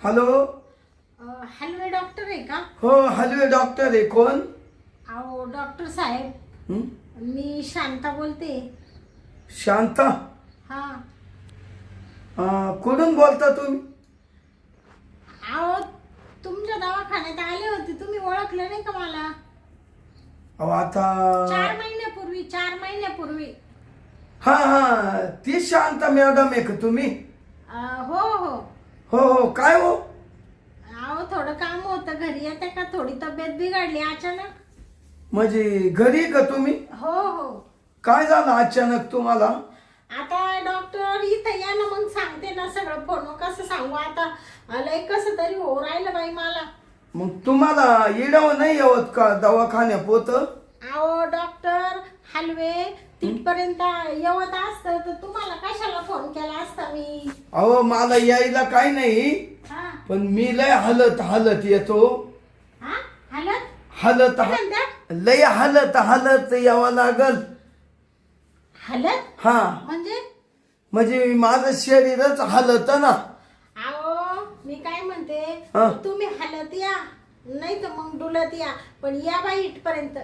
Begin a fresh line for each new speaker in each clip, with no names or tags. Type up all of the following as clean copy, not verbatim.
Hello.
Hello doctor आहे का?
हो हॅलो डॉक्टर आहे. कोण?
अहो डॉक्टर साहेब,
हं?
मी शांता बोलते.
शांता?
हा.
कुठून बोलता तुम्ही?
अहो तुमच्या दवाखान्यात आले होते, तुम्ही ओळखलं नाही का मला?
अहो आता
4 महिन्यापूर्वी.
हा ती शांता मॅडम आहे का तुम्ही?
हो हो.
हो हो. काय हो?
अहो थोडं काम होतं घरी, येते का? थोडी तब्येत बिघडली अचानक.
म्हणजे घरी का तुम्ही?
हो हो.
काय झालं अचानक तुम्हाला?
आता डॉक्टर इथं या ना, मग सांगते ना सगळं. फोन कसं सांगू आता, लय कसं तरी हो राहिलं बाई मला.
मग तुम्हाला येडव नाही येवत का दवाखान्या पोत?
अहो डॉक्टर, हलवे तिथपर्यंत येवत असतं तर तुम्हाला कशाला फोन केला असता मी?
अहो मला यायला काही नाही,
हा
पण मी लय हलत येतो.
हा. हलत
हलत
काय म्हणता?
लय हलत यावं लागल.
हलत
हा म्हणजे माझं शरीरच हलत ना.
अहो मी काय म्हणते,
हा.
तुम्ही हलत या, नाही तर मग डुलत या, पण या बाई इथपर्यंत.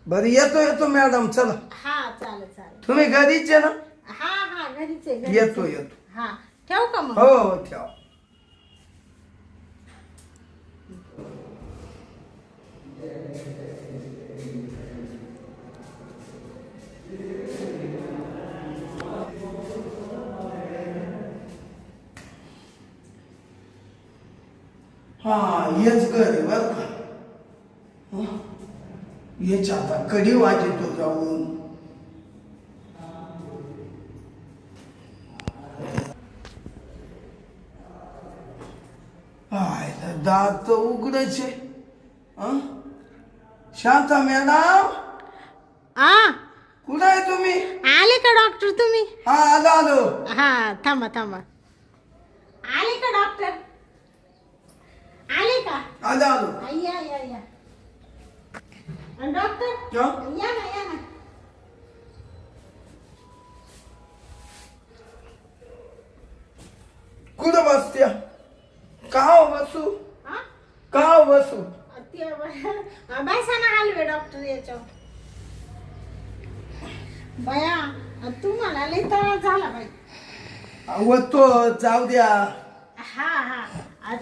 बरं येतो मॅडम. चला
हा चालेल.
तुम्ही घरीच आहे ना?
हा घरीच आहे.
येतो.
हा ठेवू का मग?
हो ठेवा. हा हेच घर आहे बर का. हेच आता कधी वाजतो जाऊन. दात उघडायचे. शांता मॅडम कुठं आहे तुम्ही?
आले का डॉक्टर तुम्ही?
हा आलो.
हा थांबा. आले का डॉक्टर? आले का?
आलो.
या. डॉक्टर या ना.
कुठं बसत्या? का बसू?
हा?
का बसू?
बसा ना हलवे डॉक्टर याच्यावर. बया तुम्हाला लई त्रास झाला बाई.
अहो तो जाऊ द्या.
हा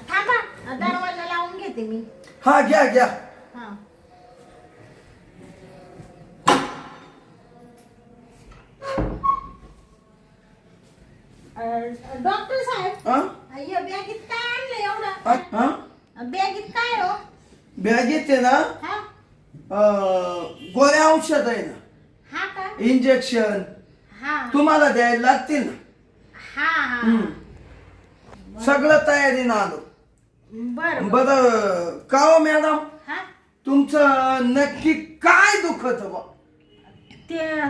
थांबा, दरवाजा लावून घेते मी.
हा घ्या.
हा. डॉक्टर साहेब,
हा?
या बॅगीत काय आणलं एवढं?
हा?
बॅगीत काय हो?
बॅगेत आहे ना
हा
गोळ्या औषध आहे ना,
हा का?
इंजेक्शन
हा
तुम्हाला द्यायला लागतील ना.
हा.
सगळं तयारीनं आलो.
बर
बरं का हो मॅडम,
हा.
तुमचं नक्की काय दुखत बा?
ते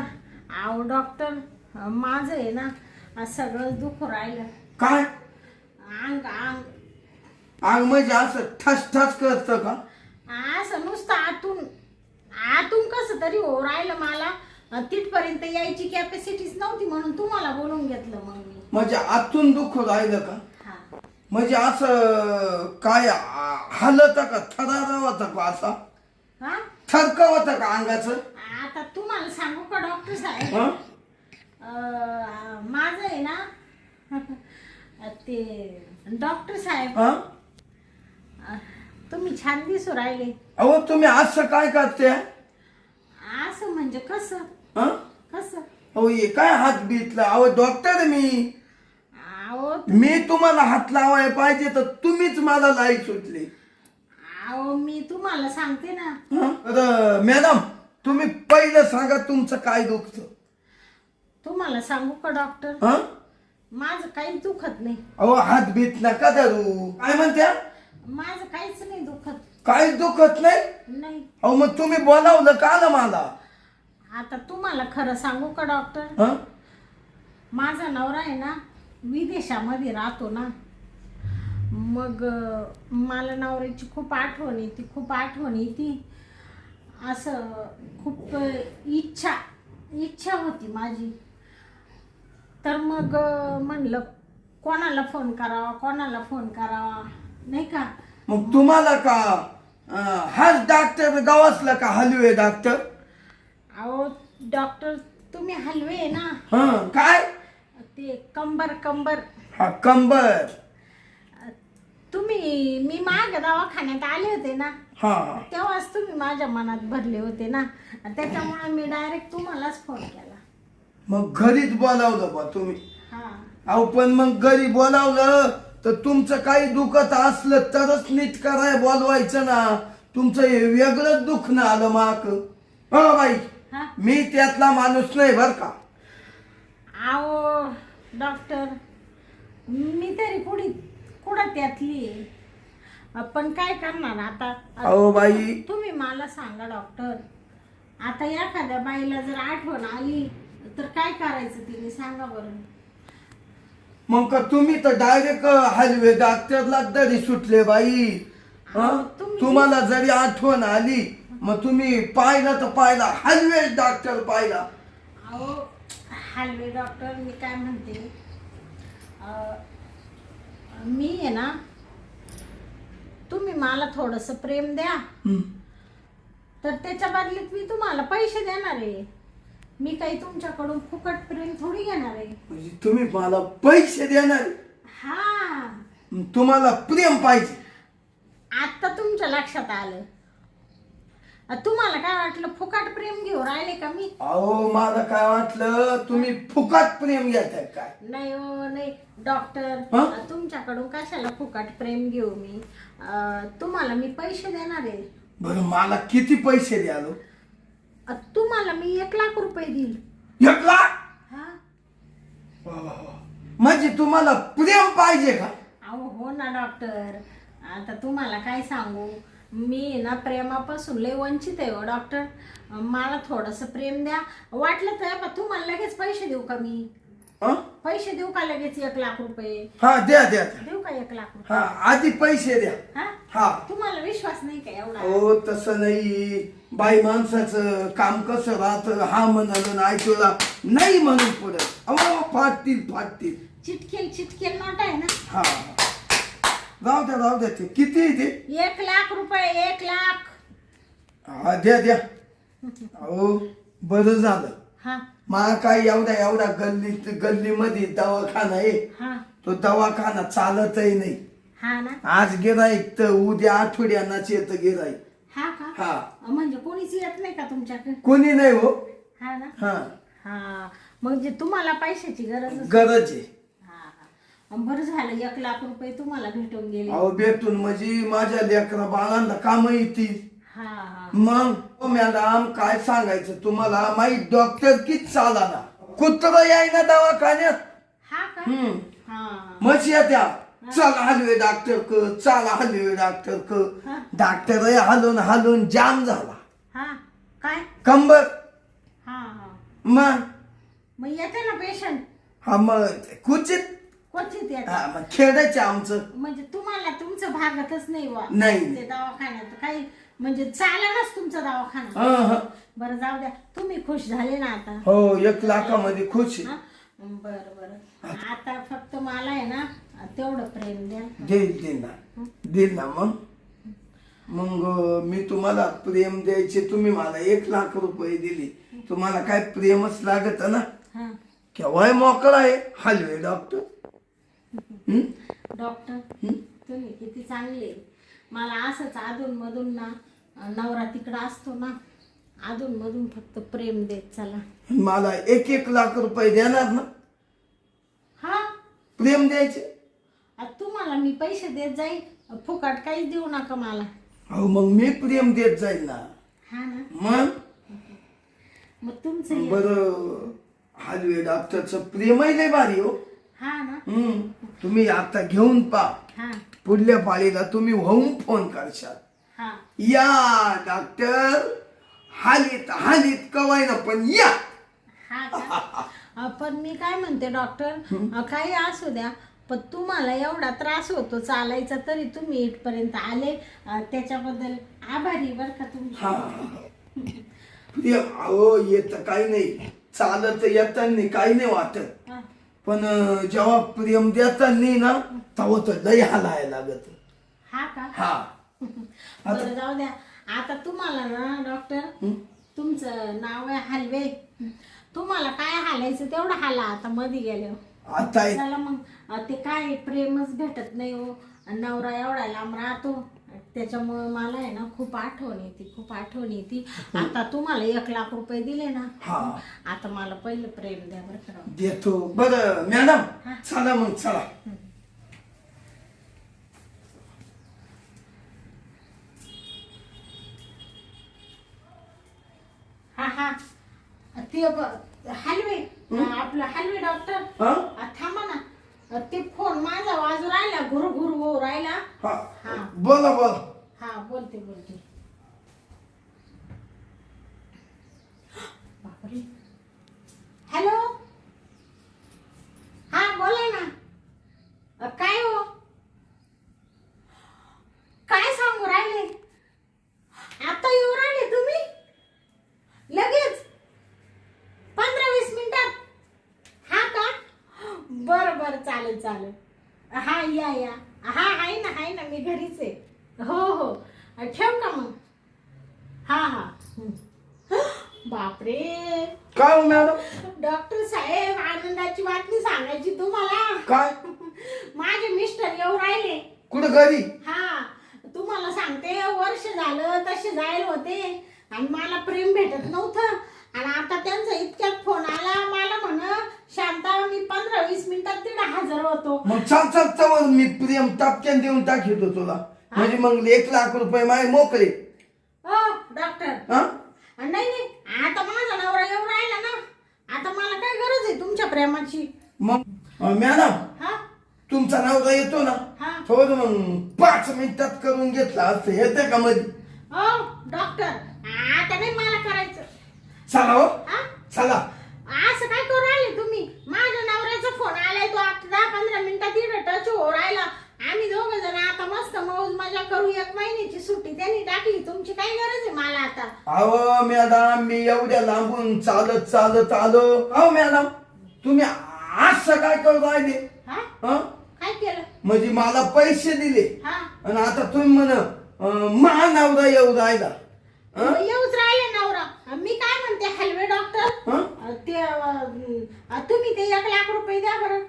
आव डॉक्टर, माझं आहे ना सगळं दुख राहिलं.
काय
अंग
अंग म्हणजे असं ठस करतं का?
असं नुसतं आतून कसं तरी हो राहिलं मला. तिथपर्यंत यायची कॅपॅसिटीच नव्हती, म्हणून तुम्हाला बोलून घेतलं मग मी.
म्हणजे आतून दुख राहिलं का?
हा.
म्हणजे असं काय हलत का, थरारवत का, असा
हा
थरकवत का अंगाचं?
आता तुम्हाला सांगू का डॉक्टर साहेब,
हं?
माझं आहे ना ते डॉक्टर साहेब,
हं?
तुम्ही छान दिसू राहिले.
अहो तुम्ही असं काय करते?
असं म्हणजे कसं?
हं?
कसं?
अहो हे काय हात बीतला? अहो डॉक्टर मी
अहो
तुम्हाला हात लावायला पाहिजे तर तुम्हीच मला लाई सुटली.
मी तुम्हाला सांगते ना.
हं? मॅडम तुम्ही पहिलं सांगा तुमचं काय दुखतं.
तुम्हाला सांगू का डॉक्टर,
हं?
माझं काहीच दुखत नाही.
अहो हात बीत नका धरू. काय म्हणत्या?
माझं काहीच नाही दुखत.
काहीच दुखत नाही?
नाही.
अहो मग तुम्ही बोलावलं का ना मला?
आता तुम्हाला खरं सांगू का डॉक्टर,
हं?
माझा नवरा आहे ना विदेशामध्ये राहतो ना, मग मला नवऱ्याची खूप आठवण येते. असं खूप इच्छा होती माझी. तर मग म्हणलं कोणाला फोन करावा कोणाला फोन करावा नाही का.
मग तुम्हाला का हाच डॉक्टर गावासला का हलवे डॉक्टर?
अहो डॉक्टर तुम्ही हलवे आहे ना.
काय
ते कंबर कंबर.
हा कंबर.
तुम्ही मी माग दवाखान्यात आले होते ना.
हा
तेव्हाच तुम्ही माझ्या मनात भरले होते ना. त्याच्यामुळे मी डायरेक्ट तुम्हालाच फोन केला.
मग घरीच बोलावलं बा तुम्ही?
हा.
अहो पण मग घरी बोलावलं तर तुमचं काही दुखत असलं तरच नीट कराय बोलवायचं ना. तुमचं हे वेगळंच दुखणं आलं माक. हो बाई
हा.
मी त्यातला माणूस नाही बर का.
अहो डॉक्टर मी तरी कुठं त्यातली आहे. पण काय करणार आता.
अहो बाई
तुम्ही मला सांगा डॉक्टर, आता एखाद्या बाईला जर आठवण आली तर काय करायचं तिने सांगा बरं.
मग का तुम्ही तर डायरेक्ट हलवे डॉक्टरला दरी सुटले बाई. तुम्हाला जरी आठवण आली मग तुम्ही पाहिला तर पाहिला हलवे डॉक्टर पाहिला.
अहो हलवे डॉक्टर मी काय म्हणते, मी आहे ना तुम्ही मला थोडस प्रेम द्या तर त्याच्या बदल्यात मी तुम्हाला पैसे देणार आहे. मी काही तुमच्याकडून फुकट प्रेम थोडी घेणार आहे.
म्हणजे तुम्ही मला पैसे देणार?
हा.
तुम्हाला प्रेम पाहिजे?
आता तुमच्या लक्षात आलं. तुम्हाला काय वाटलं फुकट प्रेम घेऊ राहिले का मी?
अहो मला काय वाटलं तुम्ही फुकट प्रेम घेताय काय.
नाही हो नाही डॉक्टर, तुमच्याकडून कशाला फुकट प्रेम घेऊ मी. तुम्हाला मी पैसे देणार आहे.
बरं मला किती पैसे द्यालो?
तुम्हाला मी 1 लाख रुपये देईल.
1 लाख?
हा.
म्हणजे तुम्हाला प्रेम पाहिजे का?
अहो हो ना डॉक्टर, आता तुम्हाला काय सांगू, मी ना प्रेमापासून लय वंचित आहे हो डॉक्टर. मला थोडस प्रेम द्या. वाटलं तर तुम्हाला लगेच पैसे देऊ का मी? पैसे देऊ का लगेच 1 लाख रुपये?
हा द्या द्या.
देऊ का 1 लाख रुपये?
हा आधी पैसे द्या. हा.
तुम्हाला विश्वास नाही का एवढा?
हो तसं नाही. बाई माणसाचं काम कसं राहतं. हा म्हणाल नाही तुला नाही म्हणून पुढे अहो फाटतील.
चिटकेल नोट आहे ना.
हा राहू द्या. ते किती ते?
1 लाख रुपये. 1 लाख.
हा द्या. अहो बरं झालं.
हा.
मला काय एवढा गल्लीमध्ये दवाखाना आहे. तो दवाखाना चालतही नाही.
हा ना.
आज गिराईक तर उद्या आठवड्यानाच येतं गिराईक.
हा का?
हा.
म्हणजे कोणीच येत नाही का तुमच्याकडे?
कोणी नाही हो.
हा ना.
हा
म्हणजे तुम्हाला पैशाची गरज
आहे.
बरं झालं 1 लाख रुपये तुम्हाला भेटून गेले.
अहो भेटून म्हणजे माझ्या लेकरा बाळांना काम येतील. मग मॅडम काय सांगायचं तुम्हाला, माई डॉक्टर किच चाला ना. कुत्र यायना दवाखान्यात.
हा का?
मग येत्या चला हलवे डॉक्टर क डॉक्टर हलून जाम झाला.
काय
कंबर.
मग येते ना पेशंट.
हा मग क्वचित मग खेळायचे आमचं.
म्हणजे तुम्हाला तुमचं भागतच नाही वा
नाही
ते दवाखान्यात काही म्हणजे चालेलच तुमचा दवाखाना. बरं जाऊ द्या, तुम्ही खुश झाले ना आता?
हो 1 लाखामध्ये खुश आहे.
बरं आता फक्त मला आहे ना तेवढं प्रेम द्या.
देईल ना. मग मी तुम्हाला प्रेम द्यायचे. तुम्ही मला 1 लाख रुपये दिले. तुम्हाला काय प्रेमच लागत ना. केव्हा मोकळा आहे हलवे डॉक्टर.
डॉक्टर तुम्ही किती चांगले. मला असंच अधून मधून ना नवरा तिकडं असतो ना, अधून मधून फक्त प्रेम देत चला.
मला 1 लाख रुपये देणार ना?
हा
प्रेम द्यायचे.
तुम्हाला मी पैसे देत जाईल, फुकट काहीच देऊ नका मला.
हो मग मी प्रेम देत जाईल ना.
हा ना. मग तुमचं
बरं हलवे डॉक्टरचं प्रेमही लय भारी हो.
हा ना.
तुम्ही आता घेऊन पा. पुढल्या पाळीला तुम्ही होऊन फोन करशाल. या डॉक्टर हालीत कवाय ना पण या.
पण मी काय म्हणते डॉक्टर, काही असू द्या पण तुम्हाला एवढा त्रास होतो चालायचा तरी तुम्ही इथपर्यंत आले, त्याच्याबद्दल आभारी बर का तुम्ही.
अहो येत काही नाही, चालत येताना काही नाही वाटत. पण जेव्हा प्रेम देताना ना तेव्हा तर लय हालायला लागत.
हा का?
हा
बरं जाऊ द्या. आता तुम्हाला ना डॉक्टर तुमचं नाव आहे हलवे. तुम्हाला काय हालायचं तेवढं हाला आता मध्ये गेले.
आता
चला मग ते काय प्रेमच भेटत नाही हो. नवरा एवढा लांब राहतो त्याच्यामुळे मला आहे ना खूप आठवण येते. आता तुम्हाला 1,00,000 रुपये दिले ना.
हा
आता मला पहिलं प्रेम द्या बरं का.
देतो. बरं मॅडम चला मग चला.
हा ते हलवे आपलं हलवे डॉक्टर थांबा ना. ते फोन माझा वाजू राहिला घुर हो राहिला.
हा बोला.
हा बोलते. बापरे. हॅलो. हा बोला ना. काय हो काय सांगू राहिले. आता येऊ राहिले तुम्ही लगेच 15-20 मिनिटात. हा का? बरं चालेल. हा या हा आहे ना मी घरीच आहे. हो ठेव का मग. हा बापरे.
काय हो मॅडम.
डॉक्टर साहेब आनंदाची बातमी सांगायची तुम्हाला.
काय.
माझे मिस्टर येऊ राहिले.
कुठं घरी.
हा तुम्हाला सांगते वर्ष झालं तसे जायला होते आणि मला प्रेम भेटत नव्हतं. आणि आता त्यांचा इतक्यात फोन आला मला म्हण शांता मी 15-20 मिनिटात तिथे हजर होतो.
मग चाल मी प्रेम टपक्यान देऊन टाकतो तुला. म्हणजे मग 1,00,000 रुपये माय मोकळे.
डॉक्टर
हा
नाही आता माझा नवरा येऊ राहिला ना. आता मला काय गरज आहे तुमच्या प्रेमाची.
मग मॅडम
हा
तुमचा नवरा येतो ना
हा
थोडं मग 5 मिनिटात करून घेतला असं येते का मध्ये.
डॉक्टर आता नाही मला करायचं.
चला हो चला.
असं काय करू राहिले तुम्ही. माझ्या नवऱ्याचा फोन आलाय तो आता 10-15 मिनिटात इकडे टच हो राहिला. आम्ही दोघं जण आता मस्त मौज मजा करू. 1 महिन्याची सुट्टी त्यांनी टाकली. तुमची काय गरज आहे मला आता.
अहो मॅडम मी एवढ्या लांबून चालत आलो. अहो मॅडम तुम्ही असं काय करू राहिले.
काय केलं
म्हणजे मला पैसे दिले आणि आता तुम्ही म्हण नवरा येऊ राहिला.
येऊच राहिले नवरा. मी काय म्हणते हलवे डॉक्टर ते तुम्ही ते 1,00,000 रुपये द्या बरं.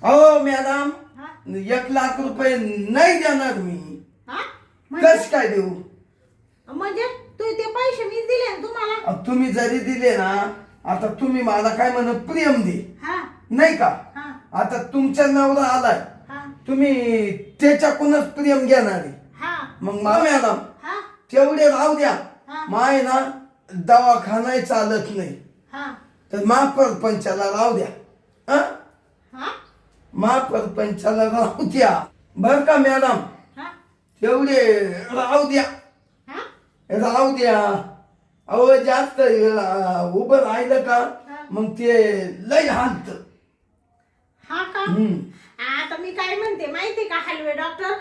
अहो मॅडम 1,00,000 रुपये नाही देणार मी. कस काय देऊ.
म्हणजे तू ते पैसे मी दिले तुम्हाला.
तुम्ही जरी दिले ना आता तुम्ही मला काय म्हण प्रेम दे नाही का. आता तुमचा नवरा आलाय तुम्ही त्याच्याकडूनच प्रेम घेणार आहे. मग मॅडम तेवढे राहू द्या. माय ना दवाखाना चालत नाही तर महापरपंचाला राहू द्या. महापरपंचाला राहू द्या बर का मॅडम. तेवढे राहू द्या. अहो जास्त उभं राहिलं का मग ते लय हालत.
हा का. आता मी काय म्हणते माहिती का हलवे डॉक्टर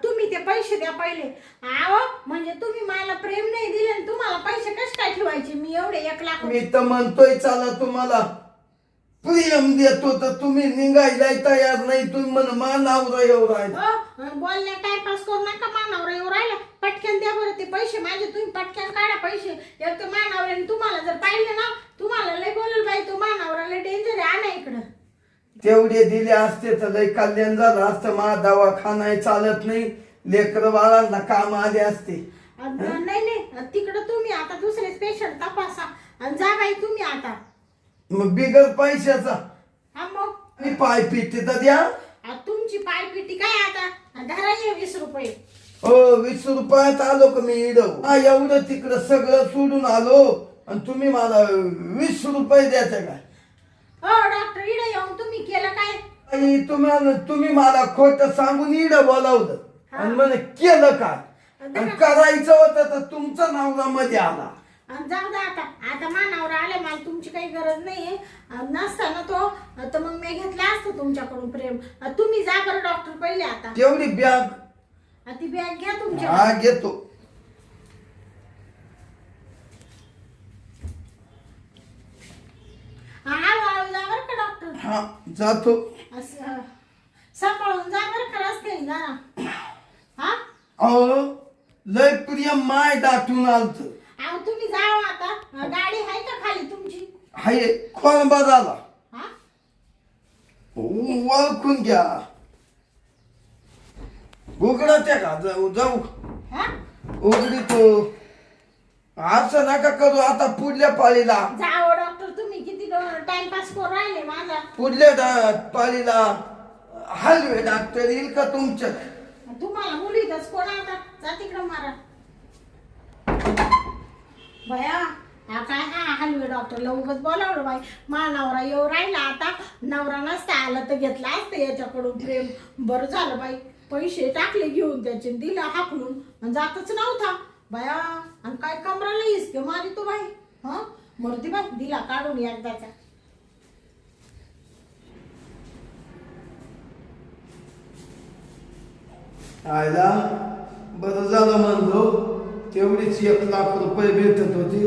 तुम्ही ते पैसे द्या पहिले. म्हणजे तुम्ही मला प्रेम नाही दिले तुम्हाला पैसे कसे काय ठेवायचे. मी एवढे 1,00,000
मी तर म्हणतोय चला तुम्हाला प्रेम देतो तर तुम्ही निघायला तयार नाही. तुम्ही म्हण मा नवरा येऊ राहिला.
बोलण्या टाइमपास करू नका. मानावर येऊ राहिला पटकन द्या बरं ते पैसे माझे. तुम्ही पटकन काढा पैसे. एक तर मानावऱ्याने तुम्हाला जर पाहिलं ना तुम्हाला लय बोलल बाई तो मानावऱ्याला डेंजर आहे. आणा इकडं.
तेवढे दिले असते तर लय कल्याण झालं असतं. मा दवाखाना चालत नाही. लेकर बाळांना काम आले असते.
नाही तिकडं तुम्ही आता दुसरे पेशंट तपासा आणि जा बाई तुम्ही आता.
मग बिगर पैशाचा
मग
मी पाय पिते तर द्या.
तुमची पायपिटी काय आता धरा 20 रुपये.
20 रुपयात आलो का मी इडव. एवढं तिकडं सगळं सोडून आलो आणि तुम्ही मला 20 रुपये द्यायचे काय.
डॉक्टर इडे येऊन तुम्ही केलं काय.
तुम्ही मला खोट सांगून इड बोलावलं आणि म्हणे केलं काय. करायचं होतं तर तुमचं नाव मध्ये आला.
जाऊ द्या आता मानावर आले. मला तुमची काही गरज नाहीये. नसताना तो तर मग मी घेतला असतं तुमच्याकडून प्रेम. तुम्ही जा बरं डॉक्टर पहिले आता.
तेवढी बॅग
ती बॅग घ्या तुमच्या.
हा घेतो.
हळूहळू जा बरं का डॉक्टर.
हा जातो.
असं सांभाळून जा बरं का रस्त्याने जा ना. हा
अहो लय प्रिय माय दाटून आलत.
अहो तुम्ही जावा आता. गाडी आहे का खाली तुमची?
हाय खोळंबा झाला.
हा
ओळखून घ्या. उघडा त्या का जाऊ जाऊ
हा
उघडी तो. असं नका करू आता पुढल्या पाळीला.
जाओ डॉक्टर तुम्ही किती टाइमपास करून राहिले माझा.
पुढल्या पाळीला हलवे डॉक्टर येईल का तुमच्या?
तुम्हाला मुलीतच कोण आता जा तिकडं मारा. बया हा काय हा हलवे डॉक्टरला उगाच बोलावलं बाई. मा नवरा येऊ राहिला आता. नवरा नसता आला तर घेतला असतं याच्याकडून प्रेम. बरं झालं बाई पैसे टाकले घेऊन त्याचे दिला हाकलून आणि जातच नव्हता बया. आणि काय कमराला हिसके मारी तो बाई. हा मरती बाई दिला काढून एकदाचा.
आयला बरं झालं म्हणलो तेवढीच 1 लाख रुपये भेटत होते.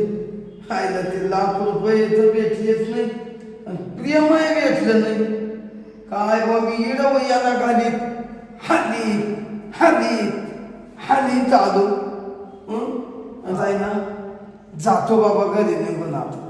आयला ते 1 लाख रुपये तर भेटलेच नाही आणि प्रेमही भेटलं नाही. काय बा मी इडव याला घालीत हाली हाली हाली चालू. जाय ना जातो बाबा घरी निघून आता.